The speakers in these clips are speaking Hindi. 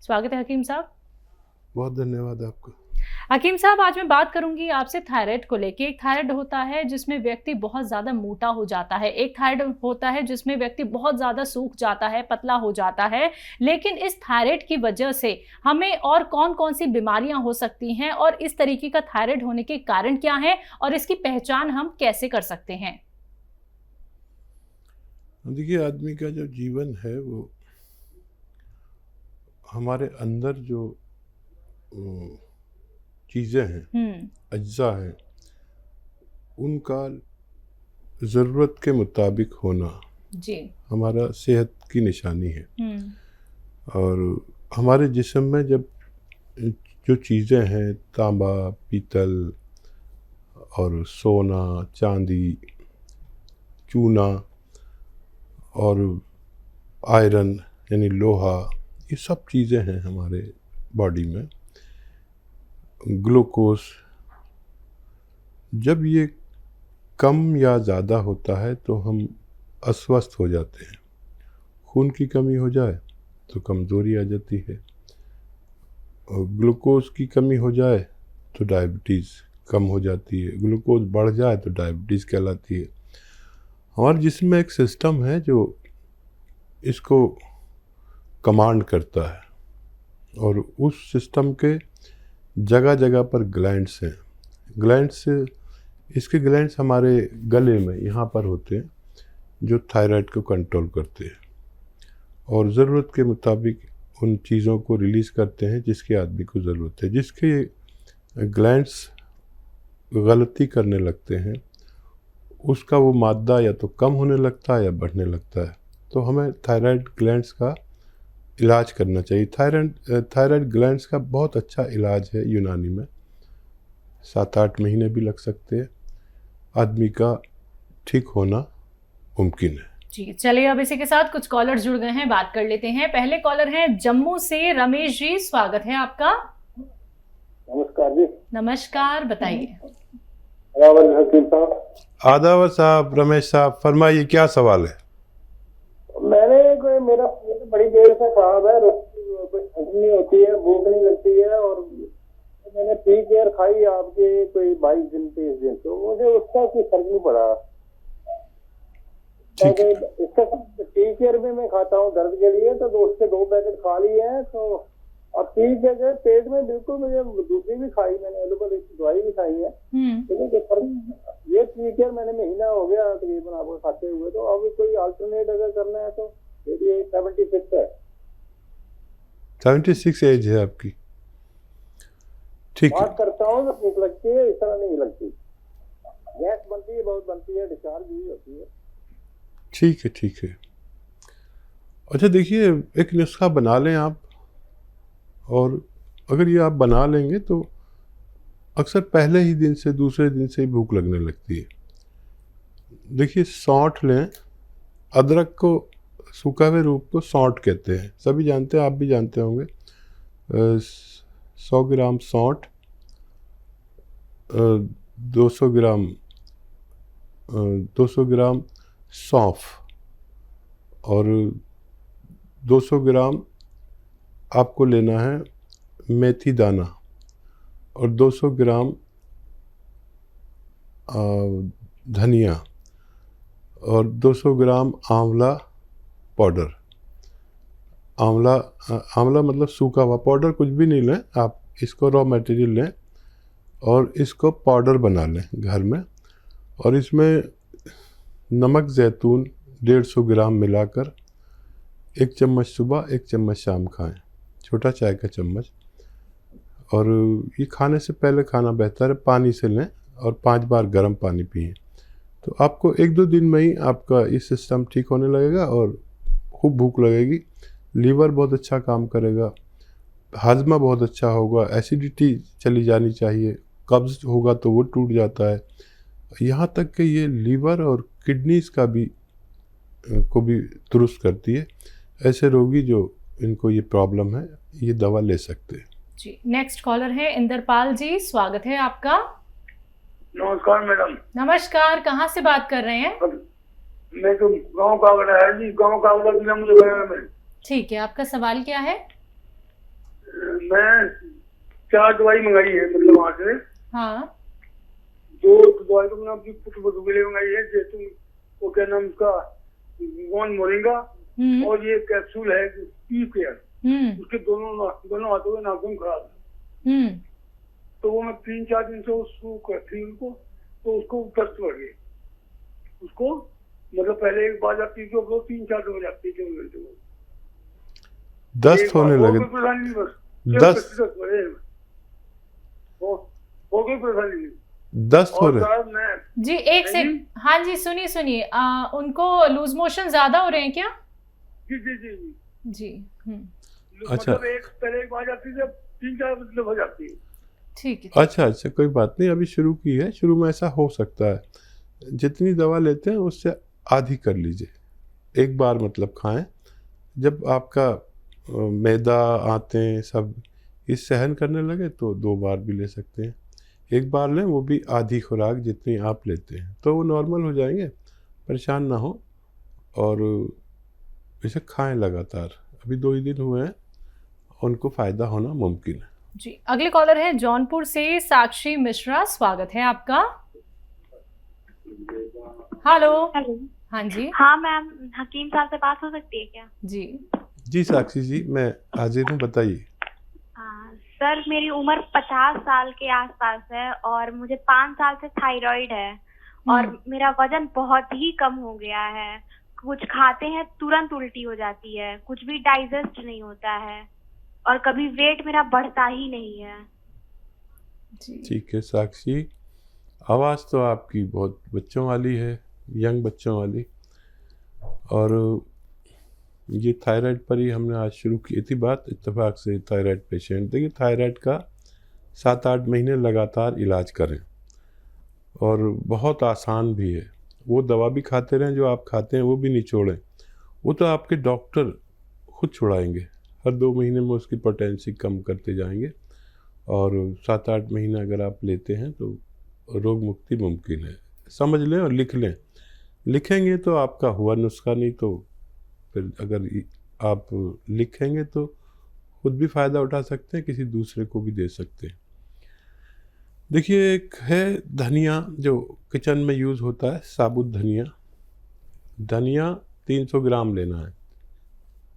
स्वागत है हकीम साहब। बहुत धन्यवाद आपका। हकीम साहब, आज मैं बात करूंगी आपसे थायराइड को लेके। एक थायराइड होता है जिसमें व्यक्ति बहुत ज्यादा मोटा हो जाता है, एक थायराइड होता है जिसमें व्यक्ति बहुत ज्यादा सूख जाता है, पतला हो जाता है। लेकिन इस थायराइड की वजह से हमें और कौन कौन सी बीमारियां हो सकती हैं, और इस तरीके का थायराइड होने के कारण क्या है, और इसकी पहचान हम कैसे कर सकते हैं? देखिए, आदमी का जो जीवन है वो हमारे अंदर जो चीज़ें हैं, अज्जा हैं, उनका ज़रूरत के मुताबिक होना जी हमारा सेहत की निशानी है। और हमारे जिस्म में जब जो चीज़ें हैं, तांबा, पीतल और सोना, चांदी, चूना और आयरन यानी लोहा, ये सब चीज़ें हैं हमारे बॉडी में। ग्लूकोज, जब ये कम या ज़्यादा होता है तो हम अस्वस्थ हो जाते हैं। खून की कमी हो जाए तो कमज़ोरी आ जाती है, और ग्लूकोज की कमी हो जाए तो डायबिटीज़ कम हो जाती है, ग्लूकोज बढ़ जाए तो डायबिटीज़ कहलाती है। हमारे जिस्म में एक सिस्टम है जो इसको कमांड करता है, और उस सिस्टम के जगह जगह पर ग्लैंड्स हैं। ग्लैंड्स, इसके ग्लैंड्स हमारे गले में यहाँ पर होते हैं, जो थायराइड को कंट्रोल करते हैं और ज़रूरत के मुताबिक उन चीज़ों को रिलीज़ करते हैं जिसकी आदमी को ज़रूरत है। जिसके ग्लैंड्स गलती करने लगते हैं, उसका वो मादा या तो कम होने लगता है या बढ़ने लगता है। तो हमें थायराइड ग्लैंड्स का इलाज करना चाहिए। थायराइड ग्लैंड्स का बहुत अच्छा इलाज है यूनानी में, 7-8 महीने भी लग सकते हैं। आदमी का ठीक होना मुमकिन है। जी, चलिए अब इसी के साथ कुछ कॉलर जुड़ गए हैं, बात कर लेते हैं। पहले कॉलर हैं जम्मू से रमेश जी, स्वागत है आपका। नमस्कार जी। नमस्कार, बताइए। आदावर साहब, रमेश साहब, फरमाइए क्या सवाल है। मेरा बड़ी देर से खराब है, कोई हजम नहीं होती है, भूख नहीं लगती है, और मैंने टी केयर खाई आपके कोई 22 दिन 30 दिन, तो मुझे उसका कोई फर्क नहीं पड़ा। इसका टी केयर भी मैं खाता हूँ दर्द के लिए, तो उसके 2 पैकेट खा लिए हैं। तो अब ठीक है, पेट में बिल्कुल, मुझे दूसरी भी खाई, मैंने एलोपैथी दवाई भी खाई है, लेकिन कोई फर्क। ये टी केयर मैंने महीना हो गया तकरीबन आपको खाते हुए, तो अब कोई अल्टरनेट अगर करना है तो 76 है। 76 एज है आपकी, ठीक है। बात करता हूँ तो भूख लगती है, इस तरह नहीं लगती, गैस बनती है, बहुत बनती है, डिस्चार्ज भी होती है। ठीक है, ठीक है। अच्छा, देखिए, एक नुस्खा बना लें आप, और अगर ये आप बना लेंगे तो अक्सर पहले ही दिन से, दूसरे दिन से ही भूख लगने लगती है। देखिए, सौंठ लें, अदरक को, सूखा हुए रूप को सौंठ कहते हैं, सभी जानते हैं, आप भी जानते होंगे। 100 ग्राम सौंठ, 200 ग्राम सौंफ, और 200 ग्राम आपको लेना है मेथी दाना, और 200 ग्राम धनिया, और 200 ग्राम आंवला पाउडर। आंवला मतलब सूखा हुआ, पाउडर कुछ भी नहीं लें आप, इसको रॉ मटेरियल लें और इसको पाउडर बना लें घर में, और इसमें नमक ज़ैतून 150 ग्राम मिलाकर 1 चम्मच सुबह, 1 चम्मच शाम खाएं, छोटा चाय का चम्मच। और ये खाने से पहले खाना बेहतर है, पानी से लें, और 5 बार गर्म पानी पिएं। तो आपको 1-2 दिन में ही आपका ये सिस्टम ठीक होने लगेगा, और खूब भूख लगेगी, लीवर बहुत अच्छा काम करेगा, हाजमा बहुत अच्छा होगा, एसिडिटी चली जानी चाहिए, कब्ज़ होगा तो वो टूट जाता है, यहाँ तक कि ये लीवर और किडनीज का भी दुरुस्त करती है। ऐसे रोगी जो इनको ये प्रॉब्लम है, ये दवा ले सकते हैं। जी, नेक्स्ट कॉलर है इंद्रपाल जी, स्वागत है आपका। नमस्कार मैडम। नमस्कार, कहाँ से बात कर रहे हैं? मैं तो गाँव कावड़ा है जी, गाँव कावड़ा जिला मुझे में। ठीक है, आपका सवाल क्या है? मैं 4 दवाई मंगाई है, मतलब वहाँ से। हाँ। 2 दवाई तो मैंने अपनी पुत्र के लिए मंगाई है, जैसे वो क्या नाम उसका, गॉन मोरिंगा, और ये कैप्सूल है पी केयर, उसके दोनों हाथों में नाखून खराब है। तो वो मैं 3-4 दिन से उसको करती हूँ उनको, तो उसको दस्त बढ़ गई उसको, मतलब पहले एक बार जाती थी, वो 3-4 दिन हो जाती थी घंटे में दस्त होने लगे। दस्त हो गई परेशानी। दस्त हो रहे जी, एक से। हाँ जी, सुनिए सुनिए, उनको लूज मोशन ज्यादा हो रहे हैं क्या? जी जी जी जी जी। अच्छा, मतलब पहले एक बार जाती थी, 3-4 मतलब हो जाती है। ठीक है। अच्छा, कोई बात नहीं, अभी शुरू की है, शुरू में ऐसा हो सकता है। जितनी दवा लेते हैं उससे आधी कर लीजिए, एक बार मतलब खाएं। जब आपका मैदा आते सब इस सहन करने लगे तो 2 बार भी ले सकते हैं। एक बार लें, वो भी आधी खुराक जितनी आप लेते हैं, तो वो नॉर्मल हो जाएंगे। परेशान ना हो और इसे खाएं लगातार। अभी 2 ही दिन हुए हैं, उनको फ़ायदा होना मुमकिन है। जी, अगले कॉलर है जौनपुर से साक्षी मिश्रा, स्वागत है आपका। हेलो। हाँ जी। हाँ मैम, हकीम साहब से बात हो सकती है क्या? जी साक्षी जी, मैं हाजिर हूँ, बताइए। सर, मेरी उम्र 50 साल के आसपास है और मुझे 5 साल से थायराइड है और मेरा वजन बहुत ही कम हो गया है। कुछ खाते हैं तुरंत उल्टी हो जाती है, कुछ भी डाइजेस्ट नहीं होता है और कभी वेट मेरा बढ़ता ही नहीं है। ठीक है साक्षी, आवाज़ तो आपकी बहुत बच्चों वाली है, यंग बच्चों वाली। और ये थायराइड पर ही हमने आज शुरू की थी बात, इत्तेफाक से थायराइड पेशेंट। देखिए, थायराइड का 7-8 महीने लगातार इलाज करें और बहुत आसान भी है। वो दवा भी खाते रहें जो आप खाते हैं, वो भी नहीं छोड़ें। वो तो आपके डॉक्टर खुद छुड़ाएंगे, हर 2 महीने में उसकी पोटेंसी कम करते जाएंगे और 7-8 महीने अगर आप लेते हैं तो रोग मुक्ति मुमकिन है। समझ लें और लिख लें। लिखेंगे तो आपका हुआ नुस्खा, नहीं तो फिर अगर आप लिखेंगे तो खुद भी फ़ायदा उठा सकते हैं, किसी दूसरे को भी दे सकते हैं। देखिए, एक है धनिया जो किचन में यूज़ होता है, साबुत धनिया। धनिया 300 ग्राम लेना है,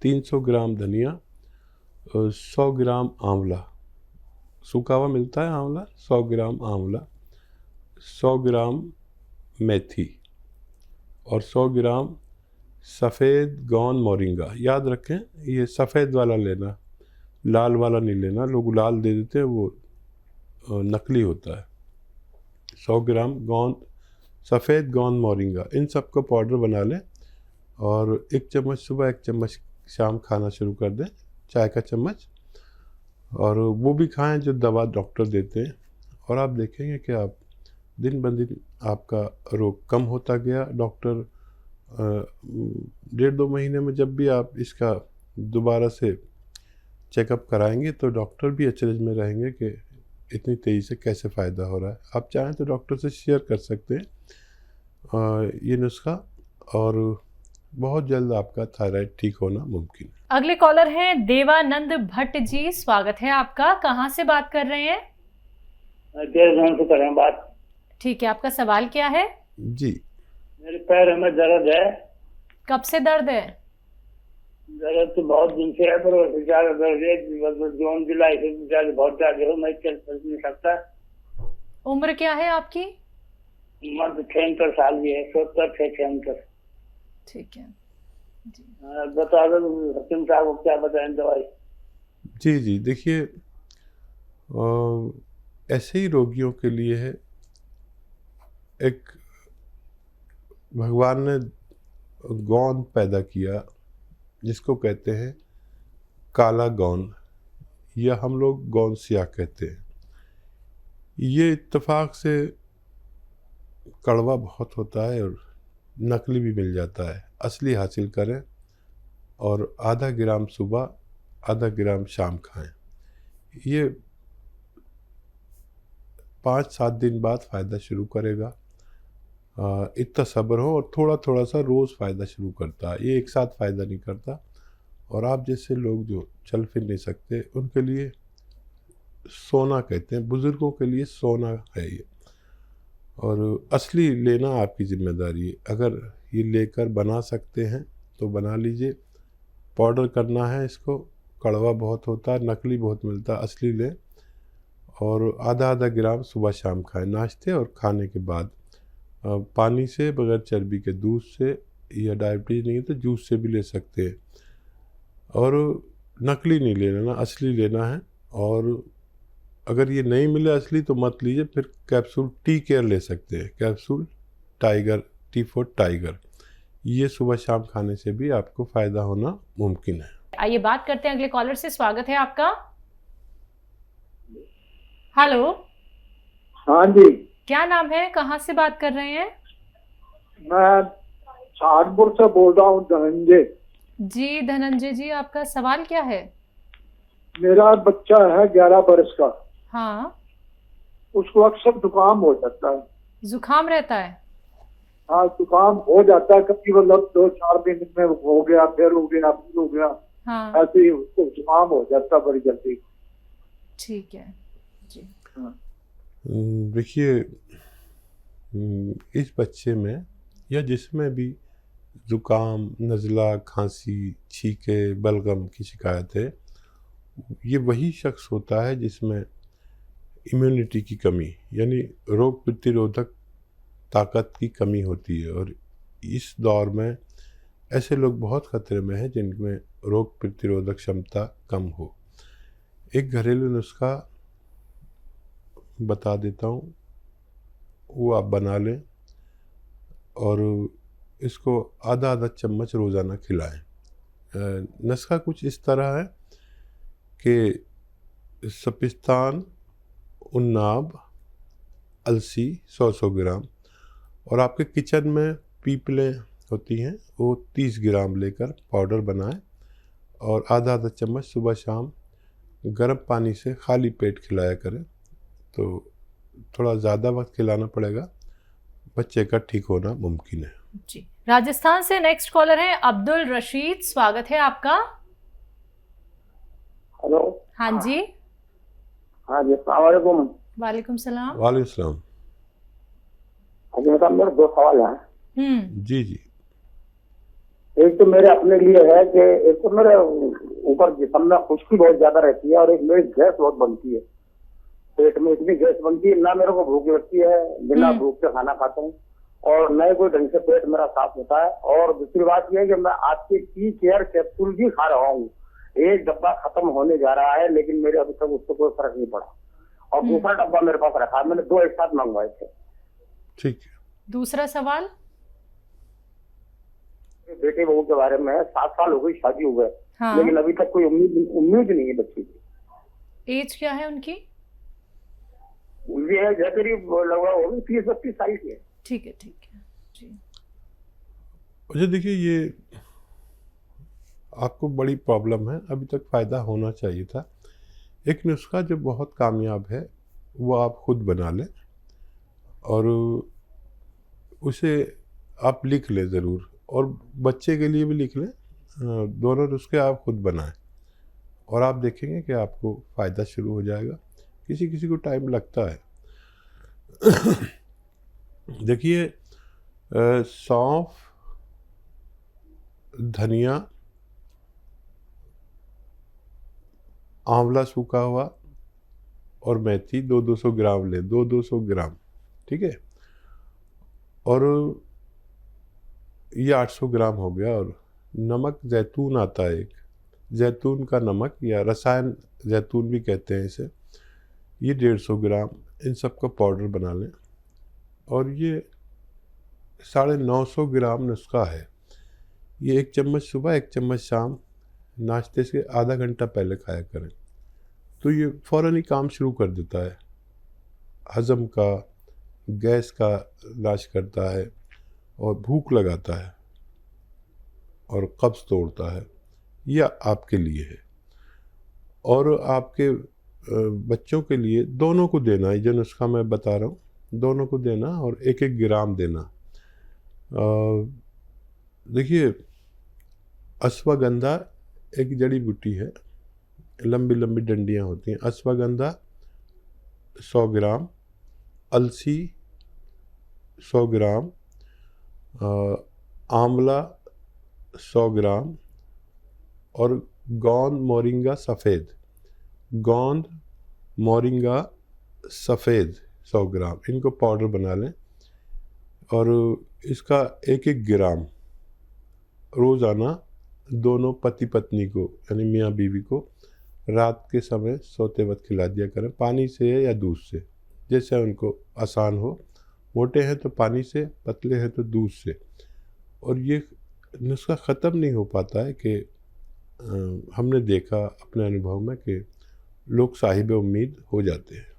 300 ग्राम धनिया, 100 ग्राम आंवला, सूखा हुआ मिलता है आंवला, 100 ग्राम आंवला, 100 ग्राम मेथी और 100 ग्राम सफ़ेद गौन मोरिंगा। याद रखें, ये सफ़ेद वाला लेना, लाल वाला नहीं लेना। लोग लाल दे देते हैं, वो नकली होता है। 100 ग्राम सफ़ेद गौन मोरिंगा, इन सब को पाउडर बना लें और 1 चम्मच सुबह, 1 चम्मच शाम खाना शुरू कर दें, चाय का चम्मच। और वो भी खाएं जो दवा डॉक्टर देते हैं, और आप देखेंगे कि आप दिन ब दिन आपका रोग कम होता गया। डॉक्टर 1.5-2 महीने में जब भी आप इसका दोबारा से चेकअप कराएंगे तो डॉक्टर भी अचरज में रहेंगे कि इतनी तेज़ी से कैसे फ़ायदा हो रहा है। आप चाहें तो डॉक्टर से शेयर कर सकते हैं ये नुस्खा, और बहुत जल्द आपका थायराइड ठीक होना मुमकिन है। अगले कॉलर हैं देवानंद भट्ट जी, स्वागत है आपका। कहाँ से बात कर रहे हैं? देहरादून से कर रहे हैं बात। ठीक है, आपका सवाल क्या है? जी, मेरे पैर में दर्द है। कब से दर्द है? दर्द तो बहुत दिन से है, पर ज्यादा दर्द है, जून जुलाई से ज्यादा, बहुत ज्यादा हो, मैं चल नहीं सकता। उम्र क्या है आपकी? उम्र 76 साल की है, 76-76। ठीक है जी। बता दो हकीम साहब को क्या बताएं दवाई। जी, देखिए, ऐसे ही रोगियों के लिए है, एक भगवान ने गौन पैदा किया जिसको कहते हैं काला गौन, या हम लोग गौनसिया कहते हैं। ये इत्तेफाक से कड़वा बहुत होता है और नकली भी मिल जाता है। असली हासिल करें और आधा ग्राम सुबह, आधा ग्राम शाम खाएं। ये 5-7 दिन बाद फ़ायदा शुरू करेगा। इतना सब्र हो, और थोड़ा थोड़ा सा रोज़ फ़ायदा शुरू करता है, ये एक साथ फ़ायदा नहीं करता। और आप जैसे लोग जो चल फिर नहीं सकते, उनके लिए सोना कहते हैं, बुज़ुर्गों के लिए सोना है ये। और असली लेना आपकी ज़िम्मेदारी है। अगर ये लेकर बना सकते हैं तो बना लीजिए। पाउडर करना है इसको, कड़वा बहुत होता है, नकली बहुत मिलता है, असली लें। और आधा आधा ग्राम सुबह शाम खाएं, नाश्ते और खाने के बाद। पानी से, बगैर चर्बी के, दूध से, या डायबिटीज़ नहीं है तो जूस से भी ले सकते हैं। और नकली नहीं लेना, असली लेना है। और अगर ये नहीं मिले असली तो मत लीजिए, फिर कैप्सूल टी केयर ले सकते हैं, capsule tiger, T for tiger. ये सुबह शाम खाने से भी आपको फ़ायदा होना मुमकिन है। आइए बात करते हैं अगले कॉलर से। स्वागत है आपका। हेलो। हाँ जी, क्या नाम है, कहाँ से बात कर रहे हैं? मैं सहारनपुर से बोल रहा हूँ, धनंजय जी धनंजय जी, आपका सवाल क्या है? मेरा बच्चा है 11 वर्ष का। हाँ। उसको अक्सर जुकाम हो जाता है। जुकाम रहता है? हाँ, जुकाम हो जाता है, कभी मतलब 2-4 दिन में हो गया, फिर हो गया, फिर हो गया। हाँ। ऐसे ही उसको जुकाम हो जाता है बड़ी जल्दी। ठीक है जी। देखिए, इस बच्चे में या जिसमें भी ज़ुकाम, नज़ला, खांसी, छींके, बलगम की शिकायत है, ये वही शख्स होता है जिसमें इम्यूनिटी की कमी, यानी रोग प्रतिरोधक ताकत की कमी होती है। और इस दौर में ऐसे लोग बहुत खतरे में हैं जिनमें रोग प्रतिरोधक क्षमता कम हो। एक घरेलू नुस्खा बता देता हूँ, वो आप बना लें और इसको आधा आधा चम्मच रोज़ाना खिलाएं। नुस्खा कुछ इस तरह है कि सपिस्तान, उन्नाब, अलसी 100-100 ग्राम, और आपके किचन में पीपलें होती हैं वो 30 ग्राम लेकर पाउडर बनाएं और आधा आधा चम्मच सुबह शाम गर्म पानी से खाली पेट खिलाया करें। तो थोड़ा ज़्यादा वक्त खिलाना पड़ेगा, बच्चे का ठीक होना मुमकिन है। जी। राजस्थान से नेक्स्ट कॉलर है अब्दुल रशीद। स्वागत है आपका। हेलो। हाँ जी। हाँ जी, अस्सलाम वालेकुम। वालेकुम सलाम। वालेकुम सलाम। हाँ जी, मतलब मेरे 2 सवाल हैं। जी जी। एक तो मेरे अपने लिए है कि एक तो मेरे ऊपर जिस्म में खुश्की बहुत ज्यादा रहती है, और एक मेरी गैस बहुत बनती है। पेट में इतनी गैस बनती है, ना मेरे को भूख लगती है, बिना भूख के खाना खाता हूँ, और न कोई ढंग से पेट मेरा साफ होता है। और दूसरी बात यह है कि मैं आपके टी केयर कैप्सूल भी खा रहा हूँ, एक डब्बा खत्म होने जा रहा है, लेकिन मेरे अभी तक उससे कोई फर्क नहीं पड़ा। और दूसरा डब्बा मेरे पास रखा है, मैंने 2 एक साथ मंगवाए थे। ठीक है। दूसरा सवाल। बेटे बहू के बारे में, 7 साल हो गई शादी हो गए। हाँ। लेकिन अभी तक कोई उम्मीद नहीं है बच्चे की। एज क्या है उनकी? ये है करीब लगभग होगी 30-32 साल की है। ठीक है जी। अच्छा, देखिए, ये आपको बड़ी प्रॉब्लम है, अभी तक फ़ायदा होना चाहिए था। एक नुस्खा जो बहुत कामयाब है वो आप खुद बना लें और उसे आप लिख लें ज़रूर, और बच्चे के लिए भी लिख लें। दोनों नुस्खे आप खुद बनाएं और आप देखेंगे कि आपको फ़ायदा शुरू हो जाएगा। किसी किसी को टाइम लगता है। देखिए, सौंफ, धनिया, आंवला सूखा हुआ और मेथी 200-200 ग्राम लें, 200-200 ग्राम, ठीक है। और ये 800 ग्राम हो गया। और नमक जैतून आता है, एक जैतून का नमक या रसायन जैतून भी कहते हैं इसे, ये 150 ग्राम। इन सब का पाउडर बना लें और ये 950 ग्राम नुस्खा है। ये 1 चम्मच सुबह, 1 चम्मच शाम, नाश्ते से आधा घंटा पहले खाया करें। तो ये फ़ौरन ही काम शुरू कर देता है, हज़म का, गैस का नाश करता है और भूख लगाता है और कब्ज़ तोड़ता है। यह आपके लिए है। और आपके बच्चों के लिए दोनों को देना है, जो नुस्खा मैं बता रहा हूँ, दोनों को देना और 1-1 ग्राम देना। देखिए, अश्वगंधा एक जड़ी बूटी है, लंबी लंबी डंडियाँ होती हैं। अश्वगंधा 100 ग्राम, अलसी 100 ग्राम, आंवला 100 ग्राम और गोंद मोरिंगा सफ़ेद, गोंद मोरिंगा सफ़ेद 100 ग्राम, इनको पाउडर बना लें और इसका 1-1 ग्राम रोज़ाना दोनों पति पत्नी को यानी मियाँ बीवी को रात के समय सोते वक्त खिला दिया करें, पानी से या दूध से, जैसे उनको आसान हो। मोटे हैं तो पानी से, पतले हैं तो दूध से। और ये नुस्खा ख़त्म नहीं हो पाता है कि हमने देखा अपने अनुभव में कि लोग साहिब उम्मीद हो जाते हैं।